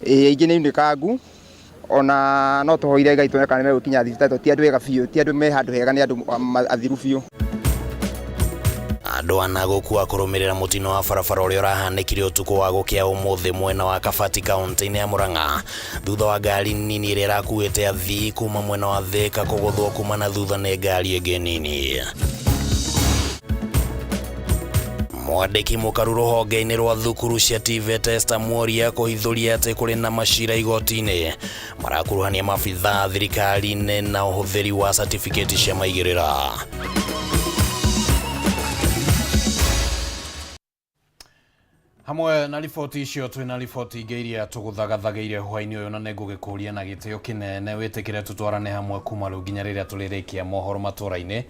ingĩ nĩ unikangu ona no tũhoire Ngai tuone kana megũkinya thibitarĩ ti andũ ega biũ ti andũ me handũ hega nĩ andũ athiru biũ. Andũ ana gũkua kũrũmĩrĩra mũtino wa barabara ũrĩa ũrahanĩkire ũtukũ wa gũkĩa ũmũthĩ mwena wa Kabati kaunti-inĩ ya Murang'a thutha wa ngari nini ĩrĩa ĩrakuĩte athii kuma mwena wa Thika kũgũthwo kuma na thutha nĩ ngari ĩngĩ nini. Mwandĩki mũkaru rũhonge-inĩ rwa thukuru cia TVET Esther Mworia kũhithũria atĩ kũrĩ na macira igoti-inĩ marakuruhania maabithaa thirikari-inĩ na ũhũthĩri wa certificate cia maigĩrĩra. Hamwe na riboti icio twina riboti ingĩ iria tũgũthagathageire hwainĩ ũyũ na nĩngũgĩkũria na gĩtĩo kĩnene wĩtĩkĩre tũtwarane hamwe kuma rĩu nginya rĩrĩa tũrĩrĩkia mohoro matũra-inĩ.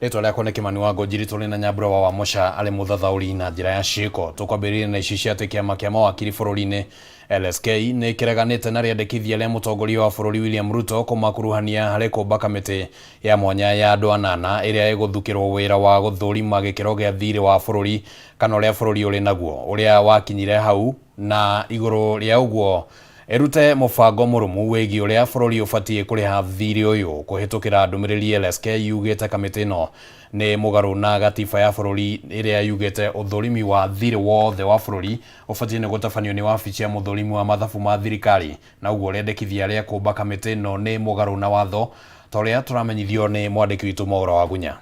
Rĩtwa rĩakwa nĩ Kimani wa Ngonjiri, tũrĩ na Nyambura wa Wamũca arĩ mũthathaũri na njĩra ya ciĩko. Tũkwambĩrĩria na ici cia atĩ kĩama kĩa mawakiri bũrũri-inĩ LSK nĩ kĩreganĩte na rĩendekithia rĩa mũtongoria wa bũrũri William Ruto kũmakuruhania harĩ kũmba kamĩtĩ ya mwanya ya andũ anana ĩrĩa ĩgũthukĩrwo wĩra wa gũthũrima gĩkĩro gĩa thirĩ wa bũrũri kana ũrĩa bũrũri ũrĩ naguo ũrĩa wakinyire hau, na igũrũ rĩa ũguo erute mũbango mũrũmu wĩgiĩ ũrĩa bũrũri ũbatiĩ kũrĩha thirĩ ũyũ kũhĩtũkĩra ndũmĩrĩri. LSK yugĩte kamĩtĩ ĩno nĩ mũgarũ na gatiba ya bũrũri ĩrĩa yugĩte ũthũrimi wa thirĩ wothe wa bũrũri ũbatiĩ nĩ gũtabanio nĩ wabici ya mũthũrimi wa mathabu ma thirikari, na ũguo rĩendekithia rĩa kũmba kamĩtĩ ĩno nĩ mũgarũ na watho ta ũrĩa tũramenyithio nĩ mwandĩki witũ Mwaũra wa Gunya.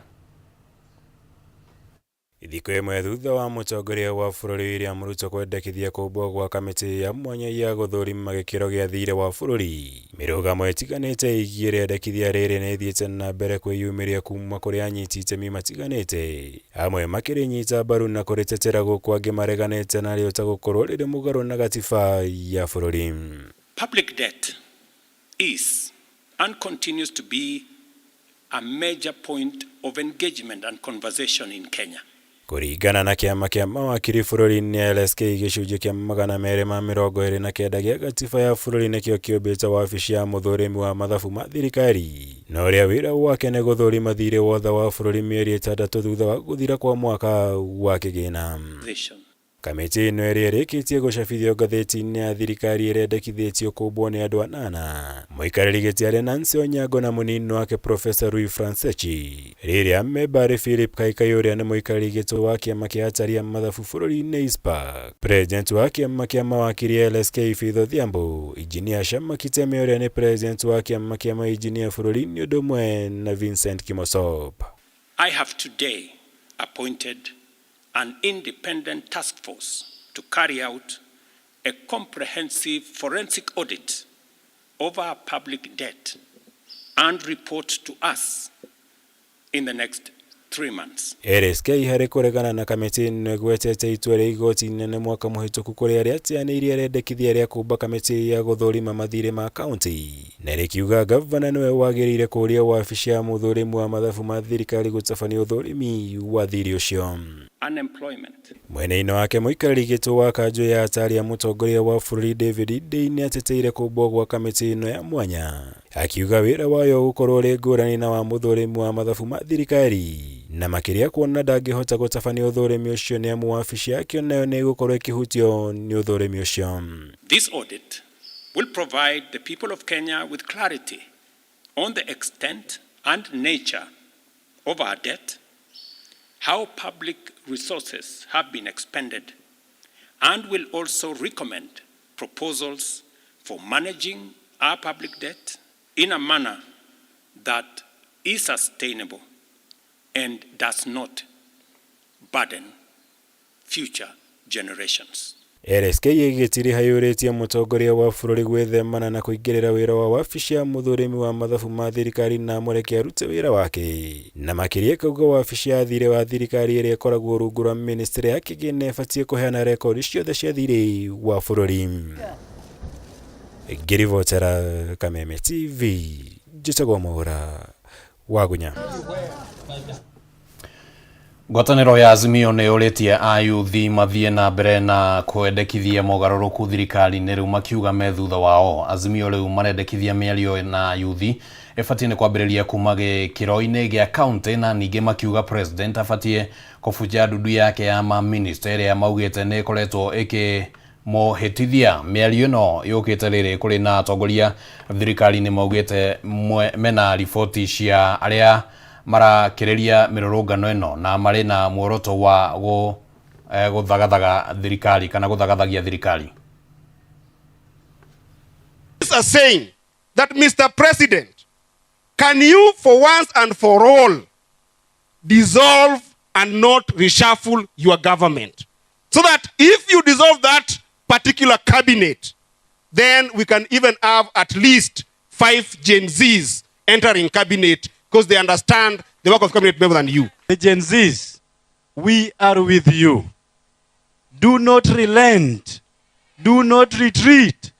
Thikũ ĩmwe thutha wa mũtongoria wa bũrũri William Ruto kwendekithia kũmbwo gwa kamĩtĩ ya mwanya ya gũthũrima gĩkĩro gĩa thirĩ wa bũrũri, mĩrũgamo ĩtiganĩte ĩgiĩ rĩendekithia rĩrĩ nĩ ĩthiĩte na mbere kwĩyumĩria kuma kũrĩ anyiti itemi matiganĩte, amwe makĩrĩnyita mbaru na kũrĩtetera gũkũ angĩ mareganĩte narĩo ta gũkorwo rĩrĩ mũgarũ na gatiba ya bũrũri. Public debt is and continues to be a major point of engagement and conversation in Kenya. Kũringana na kĩama kĩa mawakiri bũrũri-inĩ LSK, gĩcunjĩ kĩa 229 gĩa gatiba ya bũrũri nĩkĩo kĩũmbĩte wabici ya mũthũrimi wa mathabu ma thirikari, na ũrĩa wĩra wake nĩ gũthũrima thirĩ wothe wa bũrũri mĩeri 6 thutha wa gũthira kwa mwaka wa kĩgĩna. Kamĩtĩ ĩno ĩrĩa ĩrĩkĩtie gũcabithio ngathĩti-inĩ ya thirikari ĩrendekithĩtio kũmbwo nĩ andũ anana, mũikarĩri gĩtĩ arĩ Nancy Onyango na mũnini wake Professor Rui Francechi, rĩrĩa memba arĩ Philip Kaikai ũrĩa nĩ mũikarĩri gĩtĩ wa kĩama kĩa ataria mathabu bũrũri-inĩ ISPAC, president wa kĩama kĩa mawakiri LSK Faith Odhiambo, engineer Shama Kiteme ũrĩa nĩ president wa kĩama kĩa maengineer bũrũri-inĩ ũndũ ũmwe na Vincent Kimosop. I have today appointed an independent task force to carry out a comprehensive forensic audit of our public debt and report to us in the next 3 months. LSK harĩ kũregana na kamĩtĩ ĩno ĩgwetete itua rĩa igoti inene mwaka mũhĩtũku kũrĩ arĩa teanĩirie rĩendekithia rĩa kũmba kamĩtĩ ya gũthũrima mathirĩ ma kaunti, na rĩkiuga gavana nĩwe wagĩrĩire kũria wabici ya mũthũrimi wa mathabu ma thirikari gũtabania ũthũrimi wa thirĩ ũcio. Mwena-inĩ wake mũikarĩri gĩtĩ wa kanjũ ya atari ya mũtongoria wa bũrũri David Ndei nĩ ateteire kũmbwo gwa kamĩtĩ ĩno ya mwanya, akiuga wĩra wayo gũkorwo ũrĩ ngũrani na wa mũthũrimi wa mathabu ma thirikari, na makĩria kuona ndangĩhota gũtabania ũthũrimi ũcio nĩ amu wabici yake nayo nĩ ĩgũkorwo ĩkĩhutio nĩ ũthũrimi ũcio. This audit will provide the people of Kenya with clarity on the extent and nature of our debt, how public resources have been expended, and will also recommend proposals for managing our public debt in a manner that is sustainable and does not burden future generations. LSK ĩgĩtiri hayũrĩtie mũtongoria wa bũrũri gwĩthemana na kũingĩrĩra wĩra wa wabici ya mũthũrimi wa mathabu ma thirikari na mũreke arute wĩra wake, na makĩria kauga wabici ya thirĩ wa thirikari ĩrĩa ĩkoragwo rungu rwa ministry ya kĩgĩna ĩbatiĩ kũheana rekodi ciothe cia thirĩ wa bũrũri. Ngĩribotera Kameme TV, njĩtagwo Mwaũra wa Gunya. Ngwatanĩro ya Azimio nĩ ũrĩtie ayuthi mathiĩ na mbere na kwendekithia mogarũrũku thirikari-inĩ rĩu makiuga me thutha wao. Azimio rĩu marendekithia mĩario na ayuthi ĩbatiĩ nĩ kwambĩrĩria kuma gĩkĩro-inĩ gĩa kaunti, na ningĩ makiuga president abatiĩ kũbunja ndundu yake ya maminista ĩrĩa maugĩte nĩ ĩkoretwo mohitithia. Mĩario ĩno yũkĩte rĩrĩ kũrĩ na atongoria thirikari nĩ maugĩte mena riboti cia arĩa marakĩrĩria mĩrũrũngano ĩno na marĩ na muoroto wa gũthagathaga thirikari kana gũthagathagia thirikari. Are saying that, Mr. President, can you for once and for all dissolve and not reshuffle your government? So that if you dissolve that particular cabinet, then we can even have at least 5 Gen Zs entering cabinet because they understand the work of cabinet better than you. The Gen Zs, we are with you. Do not relent. Do not retreat.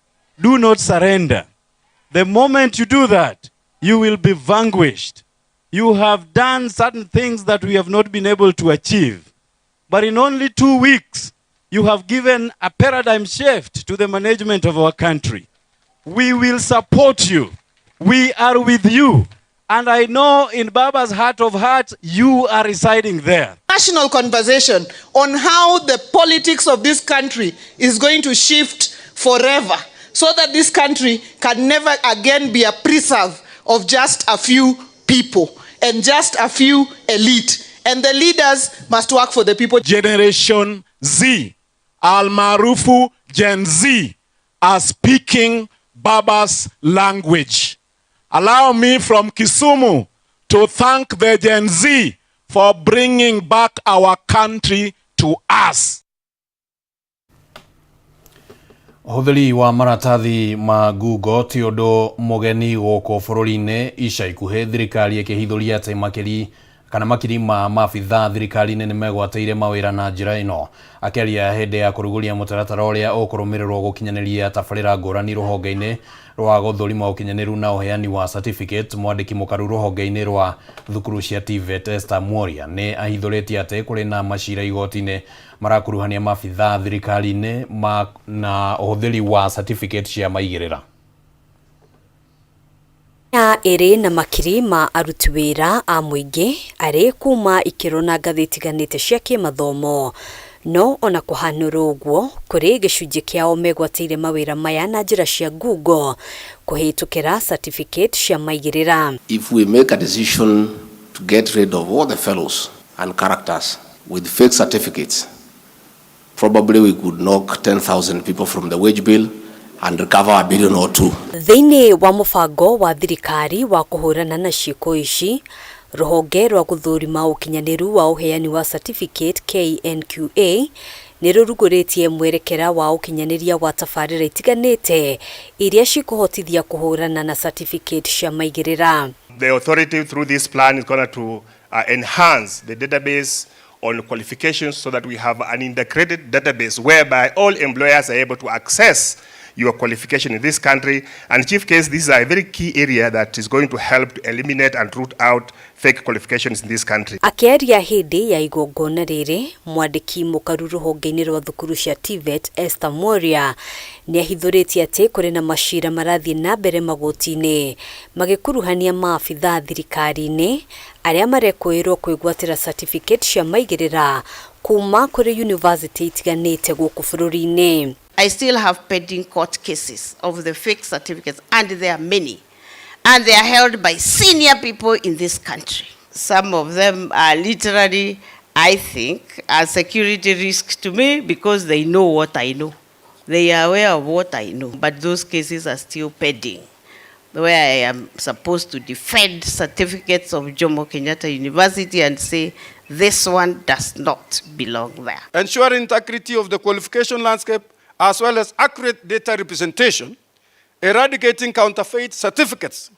Do not surrender. The moment you do that, you will be vanquished. You have done certain things that we have not been able to achieve. But in only 2 weeks, you have given a paradigm shift to the management of our country. We will support you. We are with you. And I know in Baba's heart of hearts, you are residing there. National conversation on how the politics of this country is going to shift forever, so that this country can never again be a preserve of just a few people and just a few elite. And the leaders must work for the people. Generation Z, Almarufu Gen Z, are speaking Baba's language. Allow me from Kisumu to thank the Gen Z for bringing back our country to us. Ũhũthĩri wa maratathi ma Google ti ũndũ mũgeni gũkũ bũrũri-inĩ. Ica ikuhĩ thirikari ĩkĩhithũria atĩ makiri ma maabitha thirikari-inĩ nĩ megwatĩire mawĩra na njĩra ĩno. Akĩaria hĩndĩ ya kũrugũria mũtaratara ũrĩa ũkũrũmĩrĩrwo gũkinyanĩria tabarĩra ngũrani rũhonge-inĩ rwa gũthũrima ũkinyanĩru na ũheani wa certificate, mwandĩki mũkaru rũhonge-inĩ rwa thukuru cia TVET Esther Mworia nĩ ahithũrĩtie atĩ kũrĩ na macira igoti-inĩ marakuruhania maabitha thirikari-inĩ na ũhũthĩri wa certificate cia maigĩrĩra. Ere na makiri ma aruti wĩra a mũingĩ arĩ kuma ikĩro na ngathĩ itiganĩte cia kĩmathomo. No ona kũhanũra ũguo kũrĩ gĩcunjĩ kĩao megwatĩire mawĩra maya na njĩra cia Google kũhĩtũkĩra certificate cia maigĩrĩra. If we make a decision to get rid of all the fellows and characters with fake certificates, probably we could knock 10,000 people from the wage bill and recover $1 billion or $2 billion. Thĩinĩ wa mũbango wa thirikari wa kũhũrana na ciĩko ici, rũhonge rwa gũthũrima ũkinyanĩru wa ũheani wa certificate KNQA nĩ rũrugũrĩtie mwerekera wa ũkinyanĩria wa tabarĩra itiganĩte iria cikũhotithia kũhũrana na certificate cia maigĩrĩra. The authority through this plan is going to enhance the database on qualifications so that we have an integrated database whereby all employers are able to access your qualification in this country. And chief case, this is a very key area that is going to help to eliminate and root out fake qualifications in this country. Akĩaria hĩndĩ ya igongona rĩrĩ, mwandĩki mũkaru rũhonge-inĩ rwa thukuru cia TVET Esther Mworia nĩ ahithũrĩtie atĩ kũrĩ na macira marathiĩ na mbere magoti-inĩ magĩkuruhania maabitha thirikari-inĩ arĩa marekũĩrwo kwĩgwatĩra certificate cia maigĩrĩra kuma kũrĩ university itiganĩte gũkũ bũrũri-inĩ. I still have pending court cases of the fake certificates, and there are many. And they are held by senior people in this country. Some of them are literally, I think, a security risk to me because they know what I know. They are aware of what I know. But those cases are still pending, where I am supposed to defend certificates of Jomo Kenyatta University and say, this one does not belong there. Ensuring integrity of the qualification landscape, as well as accurate data representation, eradicating counterfeit certificates,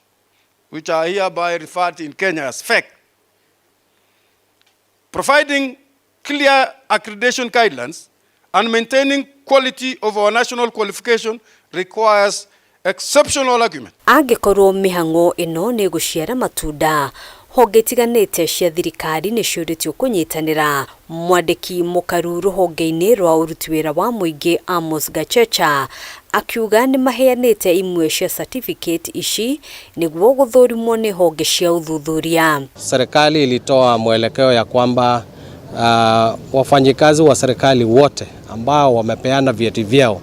which are hereby referred to in Kenya as fake, providing clear accreditation guidelines, and maintaining quality of our national qualification requires exceptional argument. Angĩkorwo mĩhang'o ĩno nĩ gũciara matunda, honge itiganĩte cia thirikari nĩ ciũrĩtio kũnyitanĩra. Mwandĩki mũkaru rũhonge-inĩ rwa ũruti wĩra wa mũingĩ Amos Gachecha akiuga nĩ maheanĩte imwe cia certificate ici nĩguo gũthũrimwo nĩ honge cia ũthuthuria. Serikali ilitoa mwelekeo ya kwamba wafanyikazi wa serikali wote ambao wamepeana vyeti vyao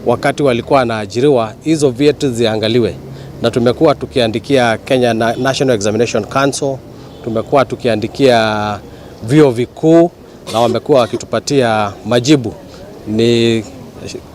wakati walikuwa wanaajiriwa, hizo vyeti ziangaliwe. Na tumekuwa tukiandikia Kenya National Examination Council, tumekuwa tukiandikia vyuo vikuu na wamekuwa wakitupatia majibu ni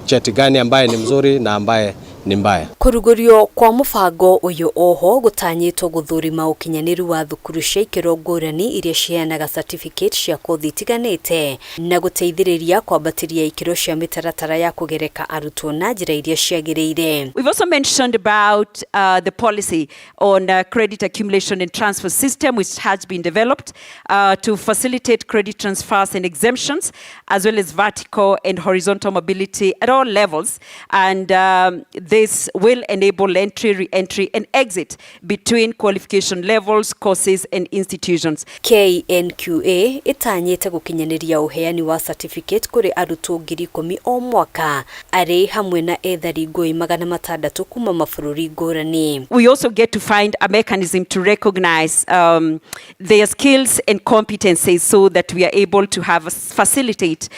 cheti gani ambaye ni mzuri na ambaye ni mbaya. Kurugurio kwa mubango uyu oho gutanyitwo guthurima ukinyaniru wa thukuru cia ikiro ngurani iria ciheanaga certificate cia kothi itiganite na guteithiriria kwambatiria ikiro cia mitaratara ya kugereka arutwo na njira iria ciagiriire. We've also mentioned about the policy on credit accumulation and transfer system which has been developed to facilitate credit transfers and exemptions as well as vertical and horizontal mobility at all levels, and this will enable entry, re-entry and exit between qualification levels, courses and institutions. KNQA itanyite gukinyaniria uheani wa certificate kuri arutwo 10,000 o mwaka ari hamwe na ethari ngui 600 kuma mabũrũri ngũrani. We also get to find a mechanism to recognize their skills and competencies so that we are able to have facilitate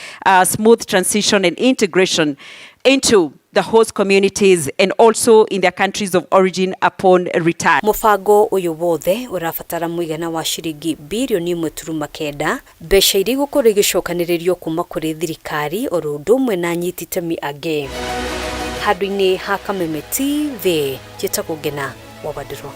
smooth transition and integration into the host communities and also in their countries of origin upon return. Mubango uyu wothe urafatara muigana wa shiringi bilioni 1.9 mbeca iria igũkorwo igicokanĩrĩrio kuma kuri thirikari o ũndũ ũmwe na anyiti itemi angĩ. Handũ-inĩ ha Kameme TV, njĩtagwo Ngina Wabadĩrwo.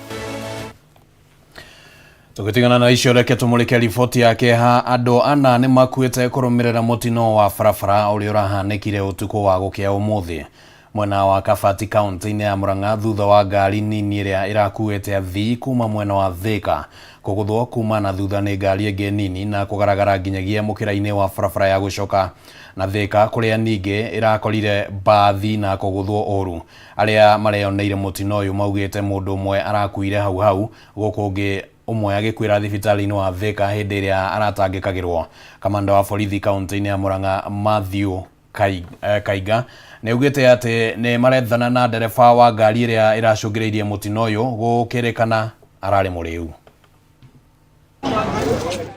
Tukitigana na icio reke tumulike riboti yake ha andu ana ni makuite kurumirira mutino wa barabara uria urahanĩkire utuku wa gukia umuthi mwena wa Kabati kaunti-inĩ ya Murang'a thutha wa ngari nini iria irakuite athii kuma mwena wa Thika kuguthwo kuma na thutha ni ngari ĩngĩ nini na kugaragara nginyagia mukira-inĩ wa barabara ya gucoka na Thika kuria ningi irakorire bathi na kuguthwo oru. Aria mareoneire mutino uyu maugite mundu umwe arakuire hau guku ungi umwe agikwira thibitari-inĩ wa Thika hindi iria aratangĩkagĩrwo. Kamanda wa borithi kaunti-inĩ ya Murang'a Matthew Kaiga neugite ati ni marethana na ndereba wa ngari iria iracũngĩrĩirie mutino uyu gũkĩrĩkana ararĩ mũrĩu.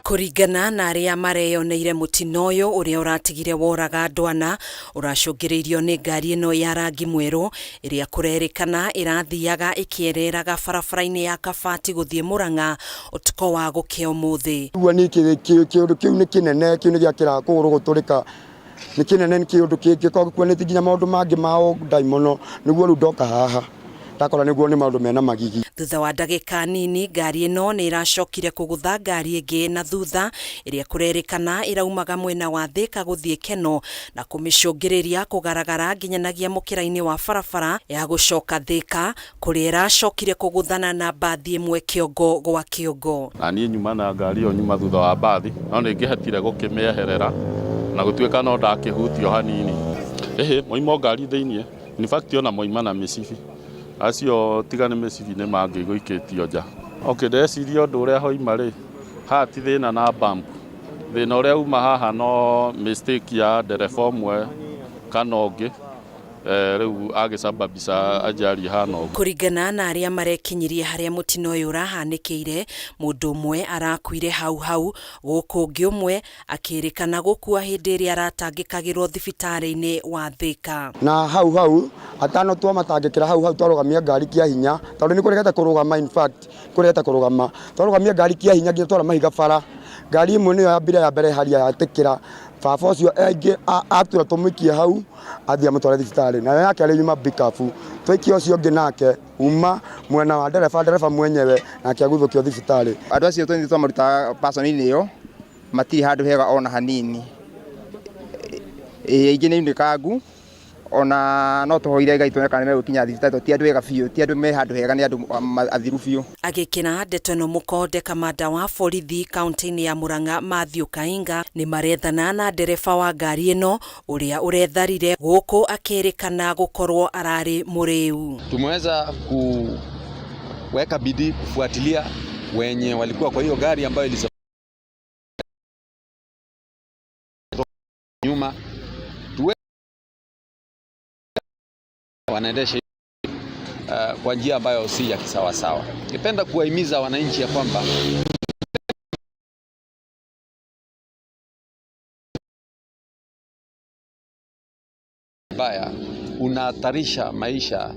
Kuringana na aria mareyoneire mutino uyu uria uratigire woraga ndwana uracũngĩrĩirio ni ngari ino ya rangi mweru iria kurerikana irathiaga ikiereraga barabara-inĩ ya Kabati guthie Murang'a utuko wa gukia umuthi. Gwa ni kiundu kiu ni kinene, kiu ni giakira kuguru guturika ni kinene, ni kiundu kiki kwa kuonete nginya maundu mangi mao daimono niguo ru ndoka haha takora niguo ni maundu mena magigi. Thutha wa ndagĩka nini ngari ino ni iracokire kugutha ngari ĩngĩ na thutha iria kurerikana iraumaga mwena wa Thika guthie Keno na kumicũngĩrĩria kugaragara nginyanagia mukira-inĩ wa barabara ya gucoka Thika kuria iracokire kuguthana na bathi ĩmwe kĩongo gwa kĩongo. Na niĩ nyuma na ngari ĩyo nyuma thutha wa bathi no nĩ ngĩhetire gũkĩmĩeherera na gũtuĩka no ndakĩhutio hanini. Moima ngari thĩinĩ in fact ona moima na mĩcibi acio tigane mecibi nĩ mangĩgũikĩtio nja. Ndeciria ũndũ ũrĩa hoima rĩ haha ti thĩna na bump, thĩna ũrĩa uma haha no mistake ya ndereba ũmwe kana ũngĩ rĩu agĩcababisha ajali hana ũguo. Kuringana na aria marekinyirie haria mutino uyu urahanĩkĩire mundu ũmwe arakuire hau gũkũ ũngĩ ũmwe akĩrĩkana gũkua hĩndĩ ĩrĩa aratangĩkagĩrwo thibitarĩ-inĩ wa Thika. Na hau atano twa matangĩkĩra hau twarugamia ngari kia hinya tondũ nĩ kũregete kũrugama, in fact kũregete kũrugama twarugamia ngari kia hinya nginya twara mahiga bara. Ngari imwe nĩyo ya mbere haria yatĩkĩra baba ũcio aingĩ atura tũmũikie hau athia mũtware thibitarĩ, nayo yake arĩ nyuma bikabu twaikia ũcio ũngĩ nake uma mwena wa ndereba mwenyewe nake aguthũkio thibitarĩ. Andũ acio twĩni twamaruta person-inĩ ĩyo matirĩ handũ hega ona hanini, ingĩ nĩ unikangu ona no tũhoire Ngai tuone kana megũkinya thibitarĩ, ti andũ wega biũ, ti andũ me handũ hega, nĩ andũ athiru biũ. Agĩkĩra ndeto ĩno mũkonde kamanda wa borithi kaunti-inĩ ya Murang'a Matthew Kaiga nĩ marethana na ndereba wa ngari ĩno ũrĩa ũretharire gũkũ akĩrĩkana gũkorwo ararĩ mũrĩu. Tumeweza kuweka bidii kufuatilia wenye walikuwa kwa hiyo gari ambayo nyuma wanaendesha kwa njia ambayo si ya kisawasawa. Ningependa kuwahimiza wananchi ya kwamba mbaya unahatarisha maisha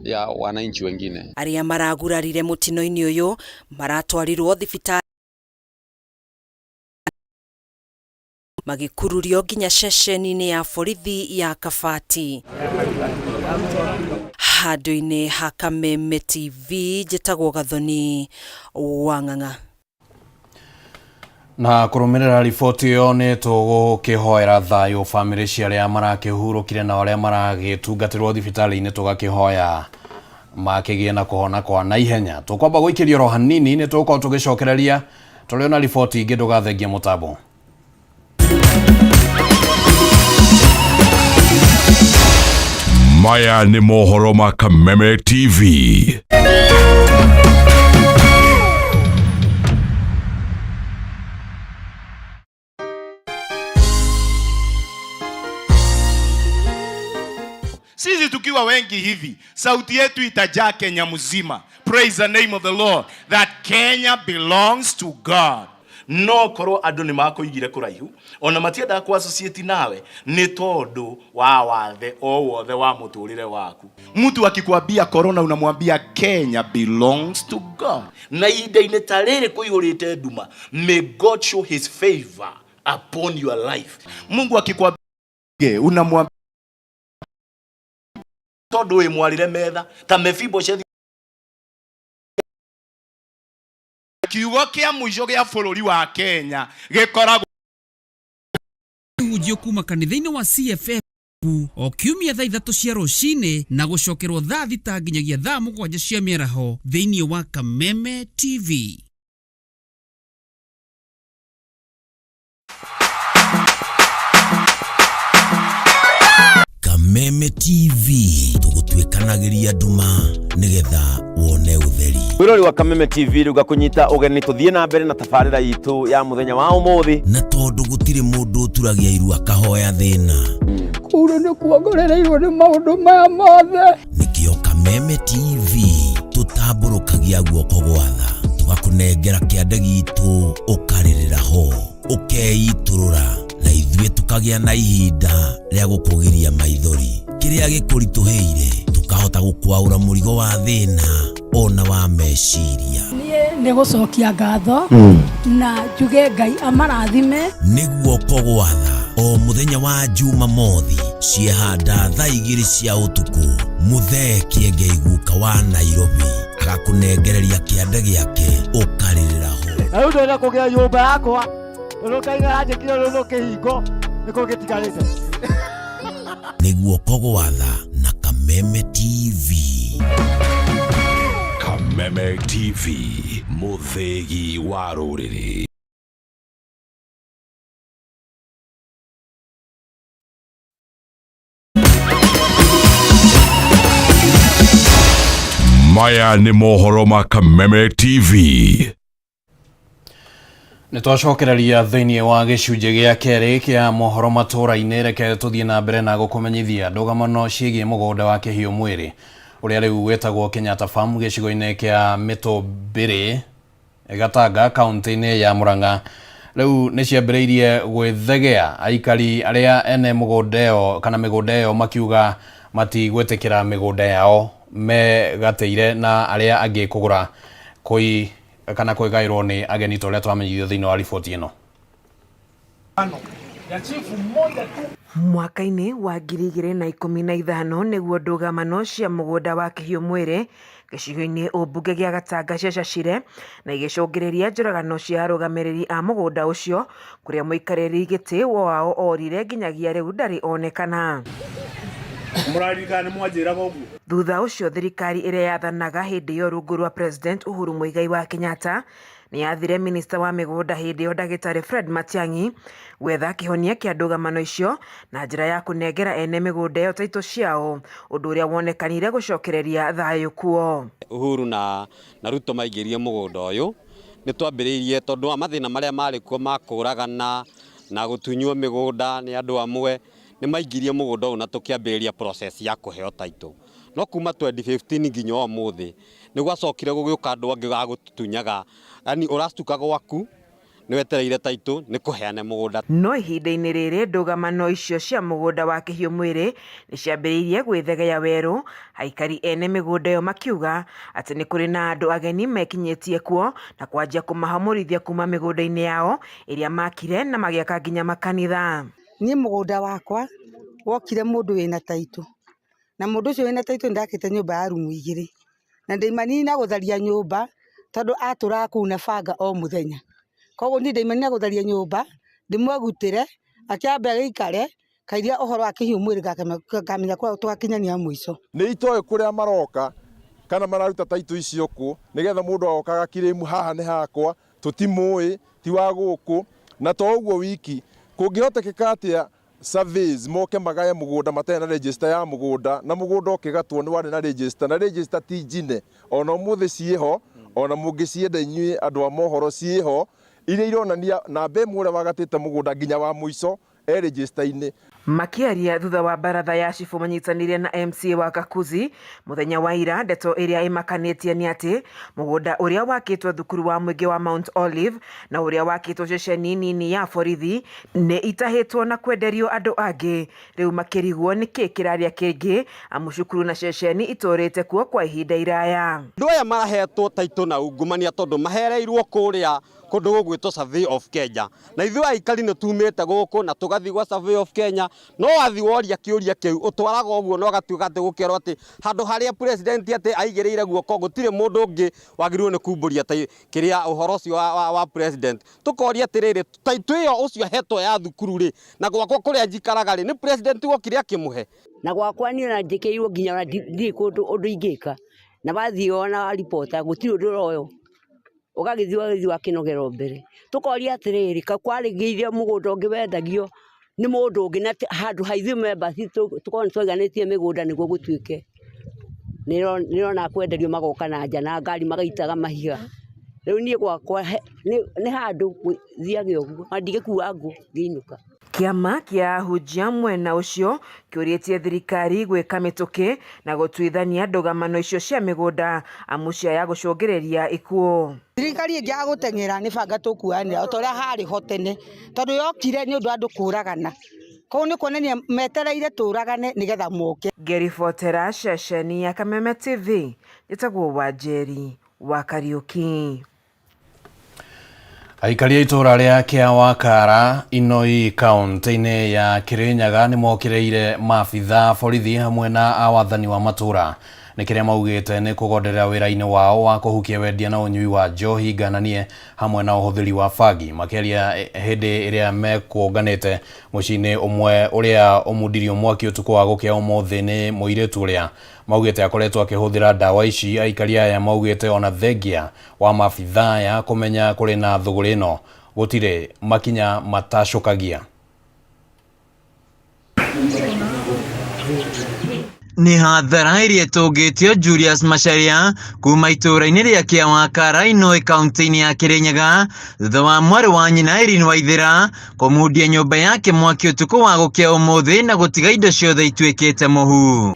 ya wananchi wengine. Aria maragurarire mutino-ini uyu maratwarirwo thibitari magikururio nginya ceceni-ini ya borithi ya Kabati. Handũ-inĩ ha Kameme TV, njĩtagwo Gathoni Wang'ang'a. Na kũrũmĩrĩra riboti ĩyo nĩ tũgũkĩhoera thayũ bamĩrĩ cia arĩa marakĩhurũkire na arĩa maragĩtungatĩrwo thibitarĩ-inĩ, tũgakĩhoya makĩgĩe na kũhona kwa naihenya. Tũkwamba gũikĩria oro hanini, nĩ tũgũkorwo tũgĩcokereria tũrĩ na riboti ingĩ, ndũgathengie mũtambo. Maya nĩ mohoro ma Kameme TV. Sisi tukiwa wengi hivi, sauti yetu itajaa Kenya mzima. Praise the name of the Lord, that Kenya belongs to God. No korwo andu ni makoigire kuraihu ona matienda ku associate nawe ni tondu wa wathe o wothe wa muturire waku. Mtu akikwambia corona unamwambia Kenya belongs to God. Na ida-ini tarere kuihurite nduma, may God show his favor upon your life. Mungu akikwambia unamwambia tondu we mwarire metha ta Mephibosheth. Kiugo kia mwisho gia bũrũri wa Kenya gikoragwo ujio kuma kanitha-inĩ wa CFF o kiumia thaa 3 cia rũcinĩ na gũcokerwo thaa 6 nginyagia thaa 7 cia mĩaraho thĩinĩ wa Kameme TV. Kameme TV tũgũtuĩkanagĩria nduma nĩgetha wone ũtheri. Wĩrori wa Kameme TV rĩuga kũnyita ũgeni tũthiĩ na mbere na tabarĩra itũ ya mũthenya wa ũmũthĩ. Na tondũ gũtirĩ mũndũ ũturagia iru akahoya thĩna. Kũrũ nĩ kuongorereirwo nĩ maũndũ maya mothe. Nĩkĩo Kameme TV tũtambũrũkagia guoko gwa tha. Tũgakũnengera kĩande gitũ ũkarĩrĩra ho. Ũkeitũrũra na ithuĩ tukagĩa na ihinda rĩa gũkũgiria maithori. Kĩrĩa gĩkũritũhĩire tukahota gũkwaũra mũrigo wa thĩna ona wa meciria. Nĩ gũcokia ngatho na njuge Ngai amarathime. Nĩguo kogwatha o mũthenya wa Jumamothi ciehanda thaa 2 cia ũtukũ. Muthee Kiengei guka wa Nairobi agakũnengereria kĩande gĩake ũkarĩrĩra ho. Na rĩu ndĩrenda kũgĩa nyũmba yakwa ũrũkaigara njĩkire rũrũ kĩhingo nĩkũ gĩtigarĩte. Nĩguo kogwatha na Kameme TV. Kameme TV, mũthegi wa rũrĩrĩ. Maya nĩ mohoro ma Kameme TV. Nĩ twacokereria thĩinĩ wa gĩcunjĩ gĩa kerĩ kĩa mohoro matũra-inĩ. Reke tũthiĩ na mbere na gũkũmenyithia ndũgamano ciĩgiĩ mũgũnda wa kĩhiũ mwĩrĩ ũrĩa rĩu wĩtagwo Kenyatta Farm gĩcigo-inĩ kĩa Mĩtũmbĩrĩ Gatanga kaunti-inĩ ya Murang'a. Rĩu nĩ ciambĩrĩirie gwĩthegea aikari arĩa ene mũgũnda ĩyo kana mĩgũnda ĩyo makiuga matigwĩtĩkĩra mĩgũnda yao megateire na arĩa angĩ kũgũra kana kwĩgaĩrwo nĩ ageni ta ũrĩa twamenyithio thĩinĩ wa riboti ĩno. Mwaka-inĩ wa 2015 nĩguo ndũgamano cia mũgũnda wa kĩhiũ mwĩrĩ gĩcigo-inĩ ũmbunge gĩa Gatanga ciacacire na igĩcũngĩrĩria njũragano cia arũgamĩrĩri a mũgũnda ũcio kũrĩa mũikarĩri gĩtĩ wao orire nginyagia rĩu ndarĩ onekana. Thutha ũcio thirikari ĩrĩa yathanaga hĩndĩ ĩyo rungu rwa President Uhuru Muigai wa Kenyatta nĩ yathire minista wa mĩgũnda hĩndĩ ĩyo Ndagĩtarĩ Fred Matiang'i gwetha kĩhonia kĩa ndũgamano icio na njĩra ya kũnengera ene mĩgũnda ĩyo taitũ ciao, ũndũ ũrĩa wonekanire gũcokereria thayũ kuo. Uhuru na Ruto maingĩrie mũgũnda ũyũ nĩ twambĩrĩirie tondũ wa mathĩna marĩa marĩ kuo ma kũragana na gũtunywo mĩgũnda nĩ andũ amwe nĩ maingĩrie mũgũnda ũyũ na tũkĩambĩrĩria process ya kũheo taitũ. No kuma 2015 nginya ũmũthĩ nĩ gwacokire gũgĩũka andũ angĩ ga gũtutunyaga, yani ũrastuka gwaku nĩ wetereire taitũ nĩ kũheane mũgũnda. No ihinda-inĩ rĩrĩ ndũgamano icio cia mũgũnda wa kĩhiũ mwĩrĩ nĩ ciambĩrĩirie gwĩthegea werũ, aikari ene mĩgũnda ĩyo makiuga atĩ nĩ kũrĩ na andũ ageni mekinyĩtie kuo na kwanjia kũmahamũrithia kuma mĩgũnda-inĩ yao ĩrĩa makire na magĩaka nginya makanitha. Niĩ mũgũnda wakwa wokire mũndũ wĩna taitũ, na mũndũ ũcio wĩna taitũ ndakĩte nyũmba ya rumu 2 na ndaimanina gũtharia nyũmba tondũ atũraga kũu na banga o mũthenya. Koguo niĩ ndaimanina gũtharia nyũmba ndĩmwegutĩre akĩambe gĩikare kairia ũhoro wa kĩhiũ mwĩrĩ gakamenya kwa tũgakinyania mũico. Nĩ itoe kũrĩa maroka kana mararuta taitũ icio kũ nĩgetha mũndũ agokaga kĩrĩmu haha nĩ hakwa tũtimũĩ ti wa gũkũ na to ũguo wiki kũngĩhotekeka atĩa surveys moke magaye mũgũnda matarĩ na register ya mũgũnda na mũgũnda ũkĩgatwo nĩ warĩ na register na register ti njine ona mũthĩ ciĩho ona mũngĩcienda inyuĩ andũ a mohoro ciĩho iria ironania namba ĩmwe ũrĩa wagatĩte mũgũnda nginya wa mũico register-inĩ. Makiaria thutha wa baratha ya cifu manyitanĩire na MCA wa Kakuzi mũthenya wa ira, ndeto ĩrĩa ĩmakanĩtie nĩ atĩ mũgũnda ũrĩa wakĩtwo thukuru wa mũingĩ wa Mount Olive na ũrĩa wakĩtwo ceceni nini ya borithi nĩ itahĩtwo na kwenderio andũ angĩ. Rĩu makĩrigwo nĩ kĩĩ kĩrarĩa kĩngĩ amu cukuru na ceceni itũrĩte kuo kwa ihinda iraya. Andũ aya marahetwo taitũ na ungumania tondũ mahereirwo kũrĩa kũndũ gũgwĩtwo Survey of Kenya, na ithuĩ aikari nĩ tumĩte gũkũ na tũgathiĩ gwa Survey of Kenya, no wathi woria kĩũria kĩu ũtwaraga ũguo no gatuĩka atĩ gũkerwo atĩ handũ harĩa president atĩ aigĩrĩire guoko gũtirĩ mũndũ ũngĩ wagĩrĩirwo nĩ kumbũria kĩrĩa ũhoro ũcio wa president. Tũkoria atĩrĩrĩ taitũ ĩyo ũcio hetwo ya thukuru rĩ na gwakwa kũrĩa njikaraga rĩ nĩ president wokire akĩmũhe. Na gwakwa niĩ na ndĩkĩirwo nginya ona ndirĩ kũndũ ũndũ ingĩka na bathiĩ ona reporter gũtirĩ ũndũ ũroyo ũgagĩthiĩ wakĩnogera mbere. Tũkoria atĩrĩrĩ kwarĩgĩire mũgũnda ũngĩ wendagio nĩ mũndũ ũngĩ na handũ haithuĩ members tũkorwo nĩtwaiganĩtie mĩgũnda nĩguo gũtuĩke nĩrona kwenderio magoka na nja na ngari magaitaga mahiga. Rĩu niĩ gwakwa nĩ handũ thiage ũguo ndigĩkua ngũ ngĩinũka. Kiama kia ahunjia mwena ucio kĩũrĩtie thirikari gwĩka mĩtũkĩ na gũtuithania ndũgamano icio cia mĩgũnda amu ciaya gũcũngĩrĩria ikuũ. Thirikari ĩngĩaga gũteng'era nĩ banga tũkuanĩra o ta ũrĩa harĩ ho tene tondũ yokire nĩ ũndũ andũ kũragana. Koguo nĩ kuonania metereire tũragane nĩgetha moke. Ngĩribotera ceceni ya Kameme TV njĩtagwo Wanjeri wa Kariuki. Aikari a itũra rĩa Kĩawakara Inoi kaunti-inĩ ya Kirinyaga nĩ mokireire maabitha borithi hamwe na awathani wa matũra nĩ kĩrĩa maugĩte nĩ kũgonderera wĩra-inĩ wao wa kũhukia wendia na ũnyui wa njohi ngananie hamwe na ũhũthĩri wa bangi makĩria hĩndĩ ĩrĩa mekuonganĩte mũciĩ-inĩ ũmwe ũrĩa ũmundirio mwaki ũtukũ wa gũkĩa ũmũthĩ nĩ mũirĩtu ũrĩa maugĩte akoretwo akĩhũthĩra ndawa ici. Aikari aya maugĩte ona thengia wa maabitha ya kũmenya kũrĩ na thũgũrĩ ĩno gũtirĩ makinya matacokagia. Nĩ hathara ĩrĩa ĩtũngĩtio Julius Macharia kuma itũra-inĩ rĩa Kĩawakara Inoi kaunti-inĩ ya Kirinyaga thutha wa mwarĩ wa nyina Irene Waithera kũmundia nyũmba yake mwaki ũtukũ wa gũkĩa ũmũthĩ na gũtiga indo ciothe ituĩkĩte mũhu.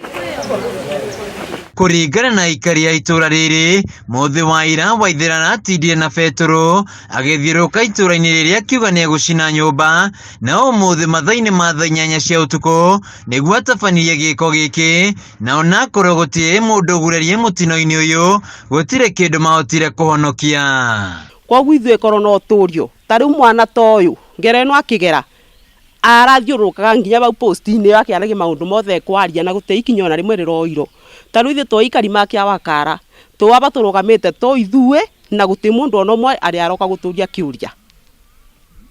Kũringana na aikari a itũra rĩrĩ mũthĩ wa ira Waithera aratindire na betũrũ agĩthiũrũrũka itũra-inĩ rĩrĩa akiuga nĩ egũcina nyũmba na ũmũthĩ mathaa-inĩ ma thaa 8 cia ũtukũ nĩguo atabanirie gĩko gĩkĩ na ona akorwo gũtirĩ mũndũ ũgurerie mũtino-inĩ ũyũ gũtirĩ kĩndũ mahotire kũhonokia. Koguo ithuĩ korwo no tũrio ta rĩu mwana ta ũyũ ngero ĩno akĩgera arathiũrũrũkaga nginya bau post-inĩ akĩaragia maũndũ mothe kwaria na gũte ikinya ona rĩmwe rĩroirwo. Ta rĩu ithuĩ twaikari ma Kĩawakara twaba tũrũgamĩte to ithuĩ na gũtĩ mũndũ ona ũmwe arĩa aroka gũtũria kĩũria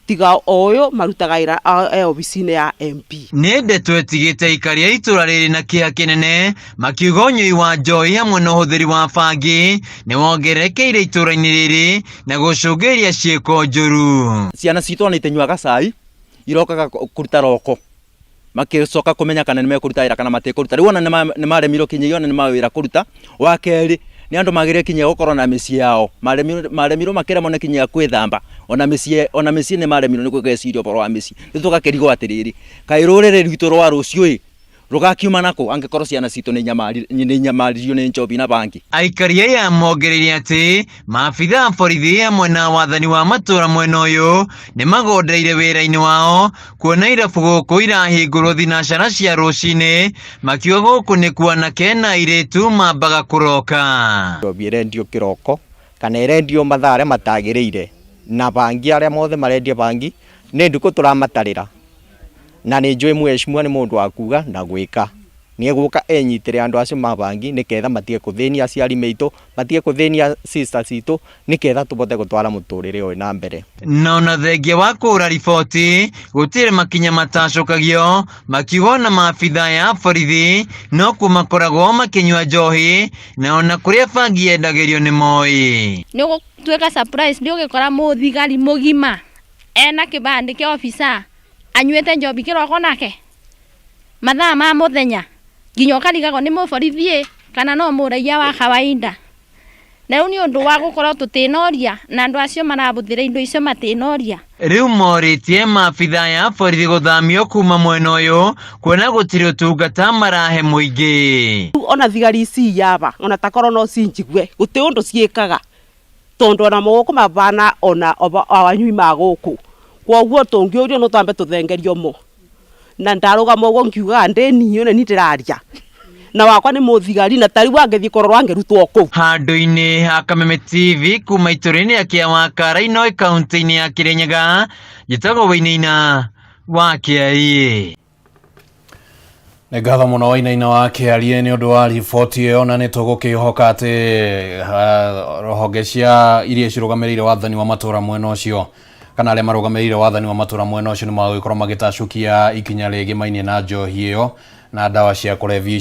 tiga ũyũ marutaga wĩra obici-inĩ ya MP. Nĩ ndeto ĩtigĩte aikari a itũra rĩrĩ na kĩeha kĩnene makiuga ũnyui wa njohi hamwe na ũhũthĩri wa bangi nĩ wongererekeire itũra-inĩ rĩrĩ na gũcũngĩrĩria ciĩko njũru. Ciana citũ ona itenyuaga cai irokaga kũruta roko makĩcoka kũmenya kana nĩ mekũruta wĩra kana matekũruta. Rĩu ona nĩ maremirwo kinya ona nĩ mawĩra kũruta. Wa kerĩ nĩ andũ magĩrĩire kinya gũkorwo na mĩciĩ yao maremirwo makĩremwo nĩ kinya kwĩthamba ona mĩciĩ nĩ maremirwo nĩ gwĩciria ũhoro wa mĩciĩ. Rĩu tũgakĩrigwo atĩrĩrĩ kaĩ rũrĩrĩ rwitũ rwa rũciũ rugakiuma nako angikorwo ciana citũ nĩ nyamaririo nĩ njobi na bangi. Aikari aya mongereire atĩ maabitha a borithi hamwe na wathani wa matũra mwena ũyũ nĩ magondeire wĩra-inĩ wao kuona irabu gũkũ irahingũrwo thinacara cia rũcinĩ makiuga gũkũ nĩ kwanake na airĩtu mambaga kũroka. Njobi ĩrendio kĩroko kana ĩrendio mathaa arĩa matagĩrĩire na bangi arĩa mothe marendia bangi nĩ ndukũ tũramatarĩra na nĩ njũĩ mheshimiwa nĩ mũndũ wa kuga na gwĩka nĩ egũka enyitĩre andũ acio mabangi nĩketha matige kũthĩnia aciari maitũ matige kũthĩnia sisters citũ nĩketha tũbote gũtwara mũtũrĩre ũyũ na mbere. Na ona thengia wa kũra riboti gũtirĩ makinya matacũkagio makiuga ona maabitha ya borithi no kuo makoragwo makĩnyua njohi na ona kũrĩa bangi yendagĩrio nĩ moĩ. Nĩ gũtuĩka surprise nĩ ũgĩkora mũthigari mũgima ena kĩbandĩ kĩa ofisa anyuĩte njobi kĩroko nake mathaa ma mũthenya nginya ũkarigagwo nĩ mũborithi kana no mũraia wa kawaida. Na rĩu nĩ ũndũ wa gũkorwo tũtĩnoria na andũ acio marabũthĩra indo icio matĩnoria. Rĩu morĩtie maabitha ya borithi gũthamio kuma mwena ũyũ kuona gũtirĩ ũtungata marahe mũingĩ. Ona thigari ici yaba ona takorwo no cinjigue gũtĩ ũndũ ciĩkaga tondũ ona mogũkũ mabana ona awanyui magũkũ kwoguo tũngĩũrio no twambe tũthengerio mo na ndarũgama ũguo ngiuga ndĩniĩ nĩ ndĩraria na wakwa nĩ mũthigari na tari wangĩthiĩ kororwo angĩrutwo kũu. Handũ-inĩ ha Kameme TV kuma itũra-inĩ kĩa Wakarainoi kaunti-inĩ ya Kirinyaga njĩtagwo Wainaina wa Kĩarie. Nĩ ngatho mũno Wainaina wa Kĩarie nĩ ũndũ wa riboti ĩyo na nĩ tũgũkĩhoka atĩ honge cia iria cirũgamĩrĩire wathani wa matũra mwena ũcio kana arĩa marũgamĩrĩire wathani wa matũra mwena ũcio nĩ magũgĩkorwo magĩtacũkia ikinya rĩngĩ mainie na njohi ĩyo na ndawa cia kũrebia